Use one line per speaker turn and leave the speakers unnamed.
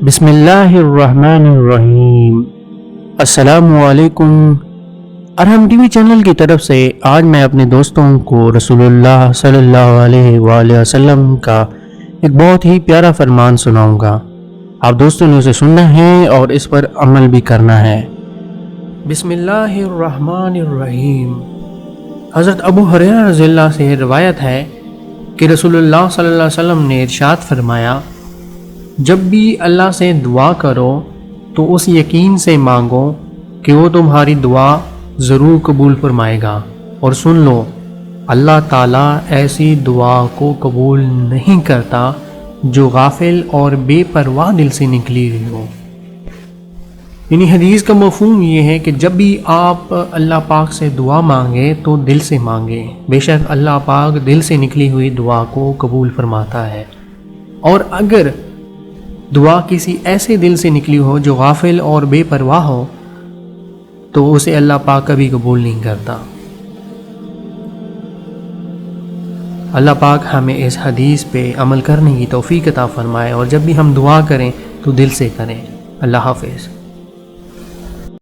بسم اللہ الرحمن الرحیم۔ السلام علیکم۔ ارحم ٹی وی چینل کی طرف سے آج میں اپنے دوستوں کو رسول اللہ صلی اللہ علیہ وآلہ وسلم کا ایک بہت ہی پیارا فرمان سناؤں گا۔ آپ دوستوں نے اسے سننا ہے اور اس پر عمل بھی کرنا ہے۔ بسم اللہ الرحمن الرحیم۔ حضرت ابو ہریرہ رضی اللہ سے روایت ہے کہ رسول اللہ صلی اللہ علیہ وسلم نے ارشاد فرمایا، جب بھی اللہ سے دعا کرو تو اس یقین سے مانگو کہ وہ تمہاری دعا ضرور قبول فرمائے گا، اور سن لو اللہ تعالیٰ ایسی دعا کو قبول نہیں کرتا جو غافل اور بے پرواہ دل سے نکلی ہوئی ہو۔ یعنی حدیث کا مفہوم یہ ہے کہ جب بھی آپ اللہ پاک سے دعا مانگے تو دل سے مانگے، بے شک اللہ پاک دل سے نکلی ہوئی دعا کو قبول فرماتا ہے، اور اگر دعا کسی ایسے دل سے نکلی ہو جو غافل اور بے پرواہ ہو تو اسے اللہ پاک کبھی قبول نہیں کرتا۔ اللہ پاک ہمیں اس حدیث پہ عمل کرنے کی توفیق عطا فرمائے، اور جب بھی ہم دعا کریں تو دل سے کریں۔ اللہ حافظ۔